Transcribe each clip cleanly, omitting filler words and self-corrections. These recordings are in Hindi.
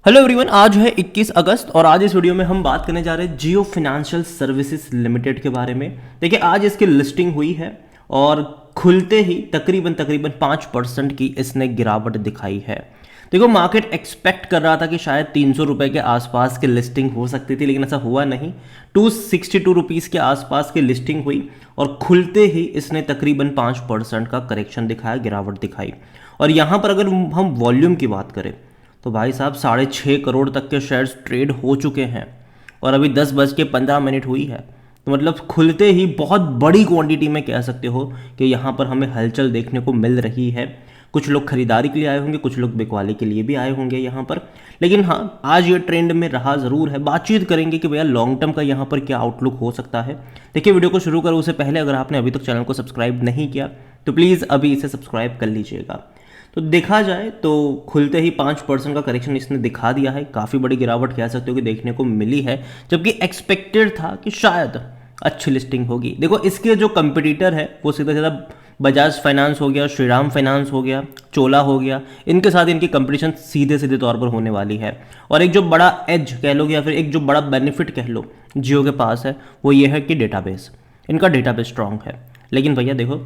हेलो एवरीवन, आज है 21 अगस्त और आज इस वीडियो में हम बात करने जा रहे हैं जियो फाइनेंशियल सर्विसेज लिमिटेड के बारे में। देखिए, आज इसकी लिस्टिंग हुई है और खुलते ही तकरीबन 5% की इसने गिरावट दिखाई है। देखो, मार्केट एक्सपेक्ट कर रहा था कि शायद 300 रुपये के आसपास की लिस्टिंग हो सकती थी, लेकिन ऐसा हुआ नहीं। 262 रुपीज़ के आसपास की लिस्टिंग हुई और खुलते ही इसने तकरीबन 5% का करेक्शन दिखाया, गिरावट दिखाई। और यहाँ पर अगर हम वॉल्यूम की बात करें तो भाई साहब 6.5 करोड़ तक के शेयर्स ट्रेड हो चुके हैं और अभी 10:15 हुई है। तो मतलब खुलते ही बहुत बड़ी क्वांटिटी में कह सकते हो कि यहाँ पर हमें हलचल देखने को मिल रही है। कुछ लोग खरीदारी के लिए आए होंगे, कुछ लोग बिकवाली के लिए भी आए होंगे यहाँ पर। लेकिन हाँ, आज ये ट्रेंड में रहा ज़रूर है। बातचीत करेंगे कि भैया लॉन्ग टर्म का यहाँ पर क्या आउटलुक हो सकता है। देखिए, वीडियो को शुरू करो उससे पहले अगर आपने अभी तक चैनल को सब्सक्राइब नहीं किया तो प्लीज़ अभी इसे सब्सक्राइब कर लीजिएगा। तो देखा जाए तो खुलते ही 5% का करेक्शन इसने दिखा दिया है। काफ़ी बड़ी गिरावट कह सकते हो कि देखने को मिली है, जबकि एक्सपेक्टेड था कि शायद अच्छी लिस्टिंग होगी। देखो, इसके जो कंपटीटर है वो सीधा सीधा बजाज फाइनेंस हो गया, श्रीराम फाइनेंस हो गया, चोला हो गया। इनके साथ इनकी कंपटीशन सीधे सीधे तौर पर होने वाली है। और एक जो बड़ा एज कह लो या फिर एक जो बड़ा बेनिफिट कह लो जियो के पास है वो ये है कि डेटाबेस, इनका डेटाबेस स्ट्रांग है। लेकिन भैया देखो,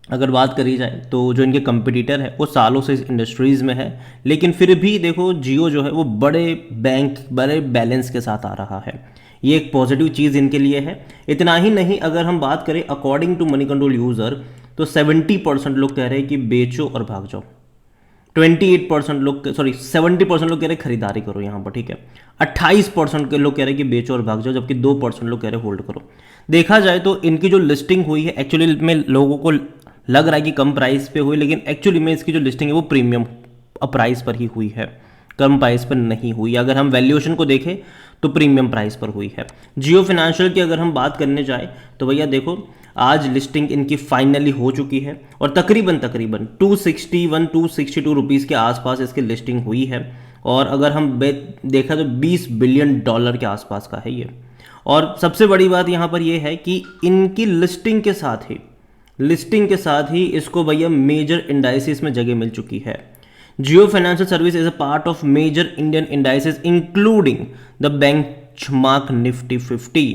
अगर बात करी जाए तो जो इनके कंपटीटर है वो सालों से इस इंडस्ट्रीज़ में है, लेकिन फिर भी देखो जियो जो है वो बड़े बड़े बैलेंस के साथ आ रहा है। ये एक पॉजिटिव चीज़ इनके लिए है। इतना ही नहीं, अगर हम बात करें according to Moneycontrol user तो 70% लोग कह रहे हैं कि बेचो और भाग जाओ। 70% लोग कह रहे हैं खरीदारी करो यहाँ पर, ठीक है। 28% के लोग कह रहे हैं कि बेचो और भाग जाओ, जबकि 2% लोग कह रहे हैं होल्ड करो। देखा जाए तो इनकी जो लिस्टिंग हुई है एक्चुअली में लोगों को लग रहा है कि कम प्राइस पे हुई, लेकिन एक्चुअली में इसकी जो लिस्टिंग है वो प्रीमियम प्राइस पर ही हुई है, कम प्राइस पर नहीं हुई। अगर हम वैल्यूएशन को देखें तो प्रीमियम प्राइस पर हुई है। जियो फाइनेंशियल की अगर हम बात करने जाए तो भैया देखो, आज लिस्टिंग इनकी फाइनली हो चुकी है और तकरीबन 262 रुपीज़ के आसपास इसकी लिस्टिंग हुई है। और अगर हम देखा तो $20 बिलियन के आसपास का है ये। और सबसे बड़ी बात यहाँ पर यह है कि इनकी लिस्टिंग के साथ ही इसको भैया मेजर इंडाइसिस में जगह मिल चुकी है। Jio financial service is a part of major Indian indices including the benchmark Nifty 50।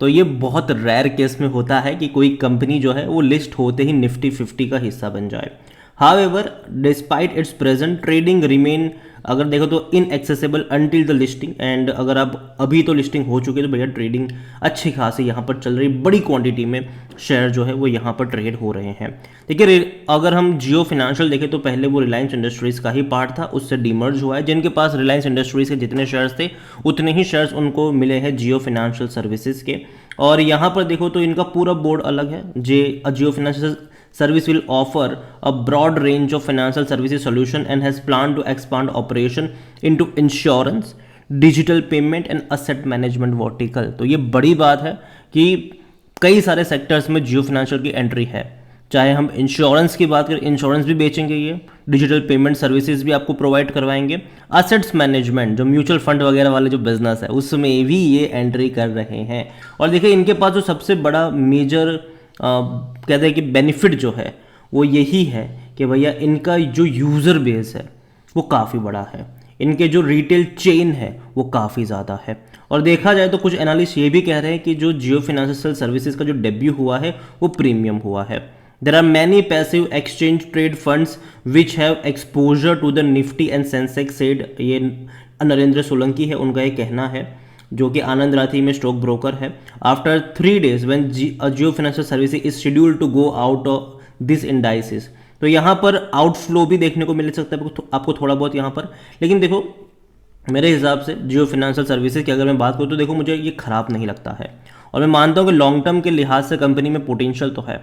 तो ये बहुत रेयर केस में होता है कि कोई कंपनी जो है वो लिस्ट होते ही निफ्टी 50 का हिस्सा बन जाए। However, despite it's present trading remain, अगर देखो तो inaccessible until the listing. And अगर आप अभी तो लिस्टिंग हो चुकी है तो भैया ट्रेडिंग अच्छी खासी यहाँ पर चल रही, बड़ी क्वांटिटी में शेयर जो है वो यहाँ पर ट्रेड हो रहे हैं। देखिए, अगर हम जियो फाइनेंशियल देखें तो पहले वो रिलायंस इंडस्ट्रीज़ का ही पार्ट था, उससे डीमर्ज हुआ है। जिनके पास रिलायंस इंडस्ट्रीज़ के जितने शेयर्स थे उतने ही शेयर्स उनको मिले हैं जियो फाइनेंशियल सर्विसेज के। और यहाँ पर देखो तो इनका पूरा बोर्ड अलग है। Jio financial service will offer a broad range of financial services solution and has planned to expand operation into insurance, digital payment and asset management vertical। तो ये बड़ी बात है कि कई सारे सेक्टर्स में जियो फाइनेंशियल की एंट्री है। चाहे हम इंश्योरेंस की बात करें, इंश्योरेंस भी बेचेंगे ये, डिजिटल पेमेंट सर्विसेज भी आपको प्रोवाइड करवाएंगे, असेट्स मैनेजमेंट जो म्यूचुअल फंड वगैरह वाले जो बिजनेस है उसमें भी ये एंट्री कर रहे हैं। और देखिए, इनके पास जो सबसे बड़ा मेजर कहते हैं कि बेनिफिट जो है वो यही है कि भैया इनका जो यूज़र बेस है वो काफ़ी बड़ा है, इनके जो रिटेल चेन है वो काफ़ी ज़्यादा है। और देखा जाए तो कुछ एनालिस्ट ये भी कह रहे हैं कि जो जियो फाइनेंशियल सर्विसेज का जो डेब्यू हुआ है वो प्रीमियम हुआ है। There are many passive exchange trade funds which have exposure to the Nifty and Sensex said, ये नरेंद्र सोलंकी है उनका ये कहना है, जो कि आनंद राठी में स्टॉक ब्रोकर है। After 3 days when Jio financial services is scheduled to go out of this indices. तो यहाँ पर आउटफ्लो भी देखने को मिल सकता है आपको थोड़ा बहुत यहाँ पर। लेकिन देखो, मेरे हिसाब से जियो फाइनेंशियल सर्विसेज की अगर मैं बात करूँ तो देखो मुझे ये ख़राब नहीं लगता है और मैं मानता हूँ कि लॉन्ग टर्म के लिहाज से कंपनी में पोटेंशियल तो है।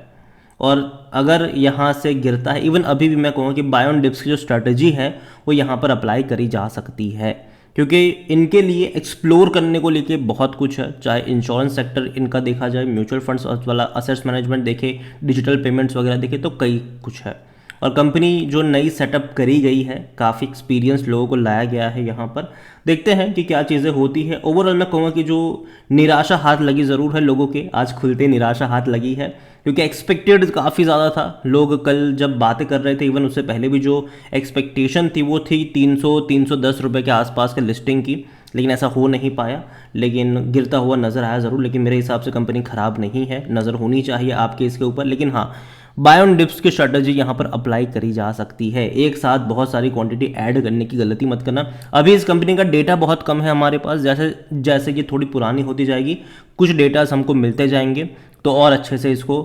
और अगर यहाँ से गिरता है, इवन अभी भी मैं कहूँगा कि बाय ऑन डिप्स की जो स्ट्रैटेजी है वो यहाँ पर अप्लाई करी जा सकती है, क्योंकि इनके लिए एक्सप्लोर करने को लेके बहुत कुछ है। चाहे इंश्योरेंस सेक्टर इनका देखा जाए, म्यूचुअल फंड्स वाला असेट्स मैनेजमेंट देखे, डिजिटल पेमेंट्स वगैरह देखे, तो कई कुछ है। और कंपनी जो नई सेटअप करी गई है, काफ़ी एक्सपीरियंस लोगों को लाया गया है यहाँ पर। देखते हैं कि क्या चीज़ें होती है। ओवरऑल मैं कहूँगा कि जो निराशा हाथ लगी ज़रूर है लोगों के, आज खुलते निराशा हाथ लगी है, क्योंकि एक्सपेक्टेड काफ़ी ज़्यादा था। लोग कल जब बातें कर रहे थे, इवन उससे पहले भी जो एक्सपेक्टेशन थी वो थी 300-310 रुपये के आसपास के लिस्टिंग की, लेकिन ऐसा हो नहीं पाया। लेकिन गिरता हुआ नज़र आया ज़रूर, लेकिन मेरे हिसाब से कंपनी ख़राब नहीं है, नज़र होनी चाहिए आपके इसके ऊपर। लेकिन हाँ, बाय ऑन डिप्स की स्ट्रेटजी यहाँ पर अप्लाई करी जा सकती है। एक साथ बहुत सारी क्वांटिटी ऐड करने की गलती मत करना। अभी इस कंपनी का डेटा बहुत कम है हमारे पास, जैसे जैसे कि थोड़ी पुरानी होती जाएगी कुछ डेटास हमको मिलते जाएंगे तो और अच्छे से इसको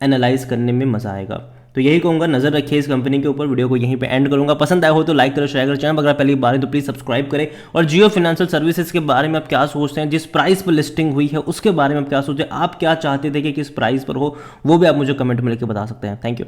एनालाइज करने में मज़ा आएगा। तो यही कहूँगा, नज़र रखिए इस कंपनी के ऊपर। वीडियो को यहीं पे एंड करूँगा। पसंद आया हो तो लाइक करो, शेयर करो। चैनल अगर पहली बार है तो प्लीज़ सब्सक्राइब करें। और जियो फाइनेंशियल सर्विसेज के बारे में आप क्या सोचते हैं, जिस प्राइस पर लिस्टिंग हुई है उसके बारे में आप क्या सोचते हैं, आप क्या चाहते थे कि किस प्राइस पर हो, वो भी आप मुझे कमेंट में लिख के बता सकते हैं। Thank you.